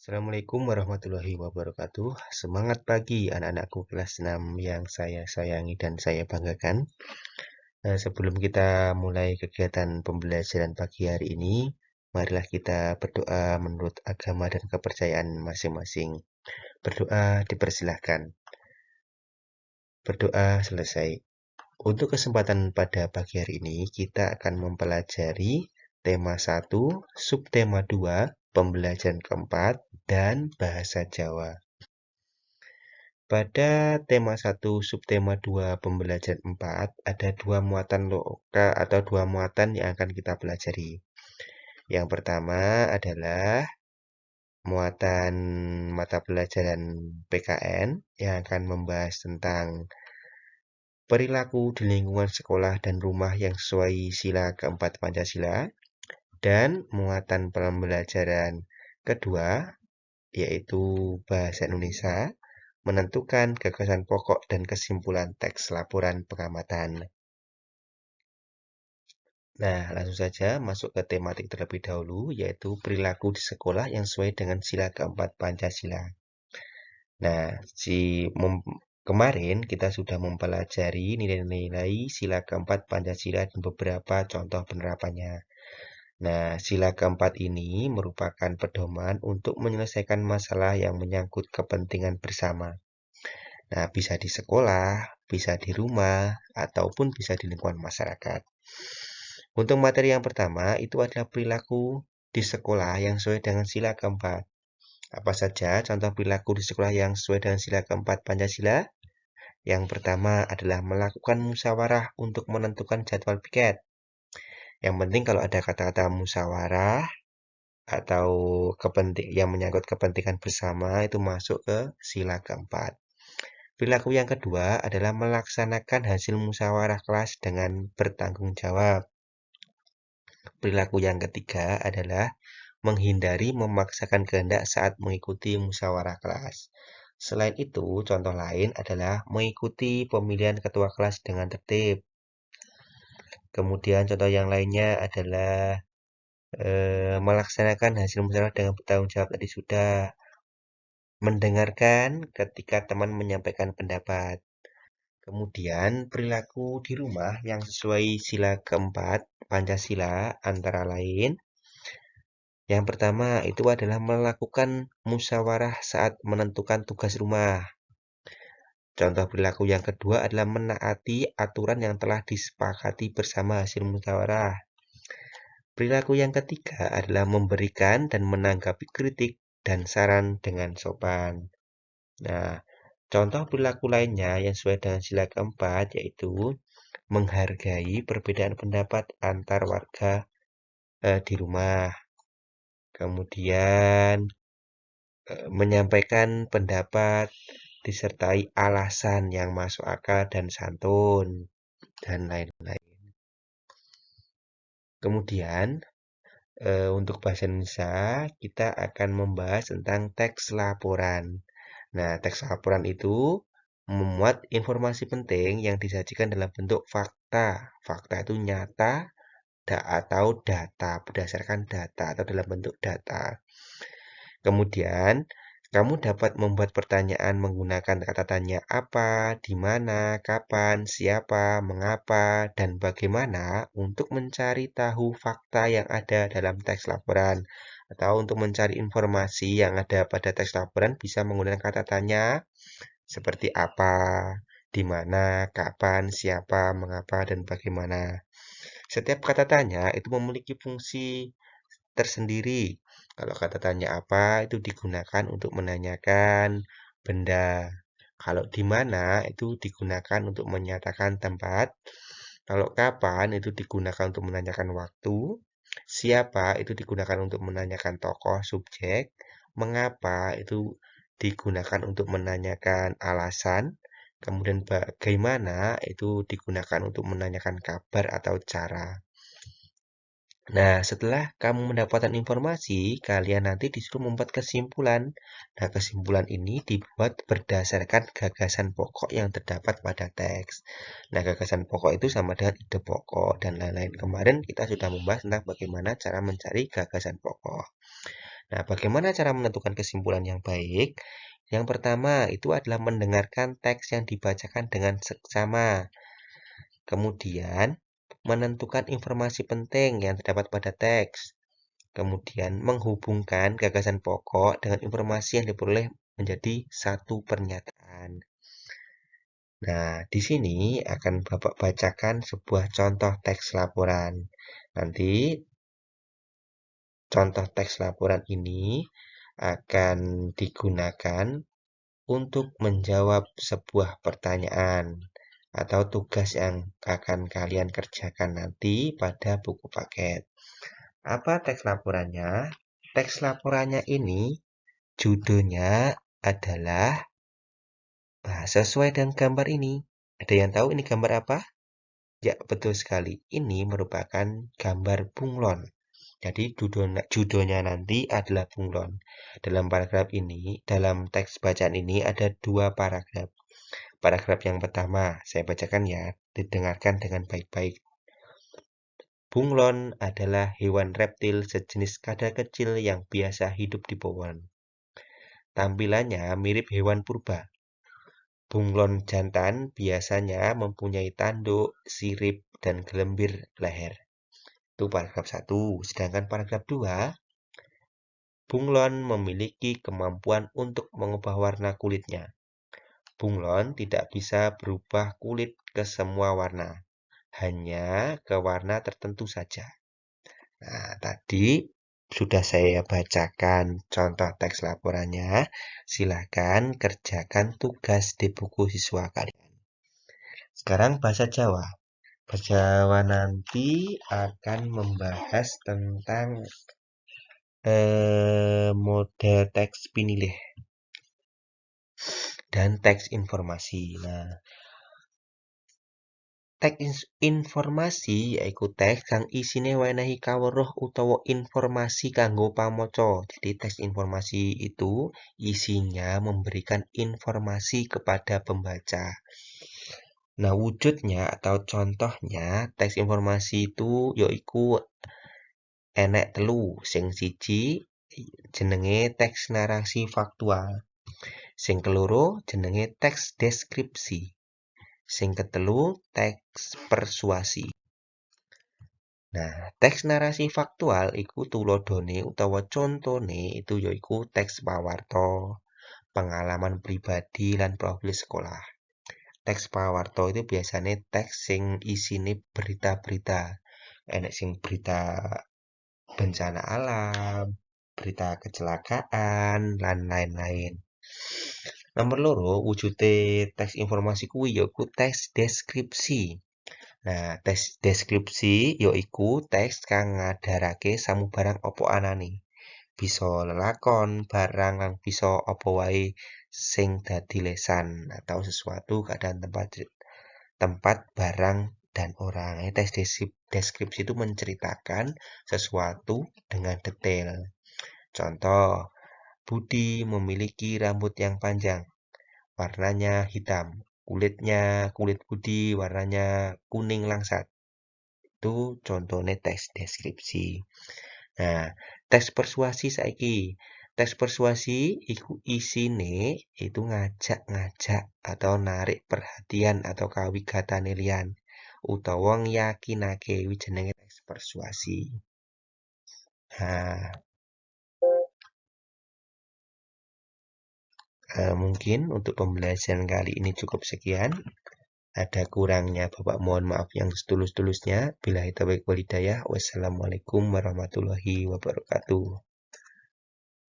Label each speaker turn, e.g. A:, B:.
A: Assalamualaikum warahmatullahi wabarakatuh. Semangat pagi anak-anakku kelas 6 yang saya sayangi dan saya banggakan. Sebelum kita mulai kegiatan pembelajaran pagi hari ini, marilah kita berdoa menurut agama dan kepercayaan masing-masing. Berdoa dipersilahkan. Berdoa selesai. Untuk kesempatan pada pagi hari ini, kita akan mempelajari tema 1, subtema 2, pembelajaran keempat, dan bahasa Jawa. Pada tema 1, subtema 2, pembelajaran 4, ada dua muatan lokal atau dua muatan yang akan kita pelajari. Yang pertama adalah muatan mata pelajaran PKN yang akan membahas tentang perilaku di lingkungan sekolah dan rumah yang sesuai sila keempat Pancasila. Dan muatan pembelajaran kedua yaitu bahasa Indonesia, menentukan gagasan pokok dan kesimpulan teks laporan pengamatan. Nah, langsung saja masuk ke tematik terlebih dahulu, yaitu perilaku di sekolah yang sesuai dengan sila keempat Pancasila. Nah, kemarin kita sudah mempelajari nilai-nilai sila keempat Pancasila dan beberapa contoh penerapannya. Nah, sila keempat ini merupakan pedoman untuk menyelesaikan masalah yang menyangkut kepentingan bersama. Nah, bisa di sekolah, bisa di rumah, ataupun bisa di lingkungan masyarakat. Untuk materi yang pertama, itu adalah perilaku di sekolah yang sesuai dengan sila keempat. Apa saja contoh perilaku di sekolah yang sesuai dengan sila keempat Pancasila? Yang pertama adalah melakukan musyawarah untuk menentukan jadwal piket. Yang penting kalau ada kata-kata musyawarah atau yang menyangkut kepentingan bersama itu masuk ke sila keempat. Perilaku yang kedua adalah melaksanakan hasil musyawarah kelas dengan bertanggung jawab. Perilaku yang ketiga adalah menghindari memaksakan kehendak saat mengikuti musyawarah kelas. Selain itu, contoh lain adalah mengikuti pemilihan ketua kelas dengan tertib. Kemudian contoh yang lainnya adalah melaksanakan hasil musyawarah dengan bertanggung jawab tadi sudah. Mendengarkan ketika teman menyampaikan pendapat. Kemudian perilaku di rumah yang sesuai sila keempat Pancasila antara lain. Yang pertama itu adalah melakukan musyawarah saat menentukan tugas rumah. Contoh perilaku yang kedua adalah menaati aturan yang telah disepakati bersama hasil musyawarah. Perilaku yang ketiga adalah memberikan dan menanggapi kritik dan saran dengan sopan. Nah, contoh perilaku lainnya yang sesuai dengan sila keempat yaitu menghargai perbedaan pendapat antar warga di rumah. Kemudian menyampaikan pendapat disertai alasan yang masuk akal dan santun dan lain-lain. Kemudian untuk bahasa Indonesia kita akan membahas tentang teks laporan. Nah, teks laporan itu memuat informasi penting yang disajikan dalam bentuk fakta. Fakta itu nyata atau data, berdasarkan data atau dalam bentuk data. Kemudian, kamu dapat membuat pertanyaan menggunakan kata tanya apa, di mana, kapan, siapa, mengapa, dan bagaimana untuk mencari tahu fakta yang ada dalam teks laporan. Atau untuk mencari informasi yang ada pada teks laporan bisa menggunakan kata tanya seperti apa, di mana, kapan, siapa, mengapa, dan bagaimana. Setiap kata tanya itu memiliki fungsi tersendiri. Kalau kata tanya apa itu digunakan untuk menanyakan benda. Kalau di mana itu digunakan untuk menyatakan tempat. Kalau kapan itu digunakan untuk menanyakan waktu. Siapa itu digunakan untuk menanyakan tokoh subjek. Mengapa itu digunakan untuk menanyakan alasan. Kemudian bagaimana itu digunakan untuk menanyakan kabar atau cara. Nah, setelah kamu mendapatkan informasi, kalian nanti disuruh membuat kesimpulan. Nah, kesimpulan ini dibuat berdasarkan gagasan pokok yang terdapat pada teks. Nah, gagasan pokok itu sama dengan ide pokok dan lain-lain. Kemarin kita sudah membahas tentang bagaimana cara mencari gagasan pokok. Nah, bagaimana cara menentukan kesimpulan yang baik? Yang pertama itu adalah mendengarkan teks yang dibacakan dengan seksama. Kemudian, menentukan informasi penting yang terdapat pada teks. Kemudian, menghubungkan gagasan pokok dengan informasi yang diperoleh menjadi satu pernyataan. Nah, di sini akan Bapak bacakan sebuah contoh teks laporan. Nanti, contoh teks laporan ini akan digunakan untuk menjawab sebuah pertanyaan atau tugas yang akan kalian kerjakan nanti pada buku paket. Apa teks laporannya? Teks laporannya ini judulnya adalah sesuai dengan gambar ini. Ada yang tahu ini gambar apa? Ya, betul sekali. Ini merupakan gambar bunglon. Jadi judulnya nanti adalah bunglon. Dalam paragraf ini, dalam teks bacaan ini ada dua paragraf. Paragraf yang pertama, saya bacakan ya, didengarkan dengan baik-baik. Bunglon adalah hewan reptil sejenis kadal kecil yang biasa hidup di pohon. Tampilannya mirip hewan purba. Bunglon jantan biasanya mempunyai tanduk, sirip, dan gelembir leher. Itu paragraf 1. Sedangkan paragraf 2, bunglon memiliki kemampuan untuk mengubah warna kulitnya. Bunglon tidak bisa berubah kulit ke semua warna, hanya ke warna tertentu saja. Nah, tadi sudah saya bacakan contoh teks laporannya. Silakan kerjakan tugas di buku siswa kalian. Sekarang bahasa Jawa. Bahasa Jawa nanti akan membahas tentang model teks pinilih dan teks informasi. Nah, teks informasi yaiku teks kang isine wenehi kaweruh utawa informasi kanggo pamaca. Jadi teks informasi itu isinya memberikan informasi kepada pembaca. Nah, wujudnya atau contohnya teks informasi itu yaiku enek telu. Sing siji jenenge teks narasi faktual. Sing keloro jenenge teks deskripsi. Sing ketelu teks persuasi. Nah, teks narasi faktual iku tuladhane utawa contone itu yaiku teks pawarta, pengalaman pribadi lan profil sekolah. Teks pawarta itu biasanya teks sing isine berita-berita. Enek sing berita bencana alam, berita kecelakaan, lan lain-lain. Nomor loro, wujude teks informasi kuwi yaiku teks deskripsi. Nah, teks deskripsi yaiku teks kang ngadarake samubarang apa anane. Bisa lelakon, barang lan bisa apa wae sing dadi lesan atau sesuatu keadaan tempat barang dan orang. Teks deskripsi itu menceritakan sesuatu dengan detail. Contoh, Budi memiliki rambut yang panjang, warnanya hitam. Kulit Budi warnanya kuning langsat. Itu contohnya teks deskripsi. Nah, teks persuasi saiki. Teks persuasi iku isine itu ngajak-ngajak atau narik perhatian atau kawigatane liyan utawa ngyakinake jenenge teks persuasi. Nah, mungkin untuk pembelajaran kali ini cukup sekian. Ada kurangnya Bapak mohon maaf yang setulus-tulusnya. Billahi taufiq wal hidayah. Wassalamualaikum warahmatullahi wabarakatuh.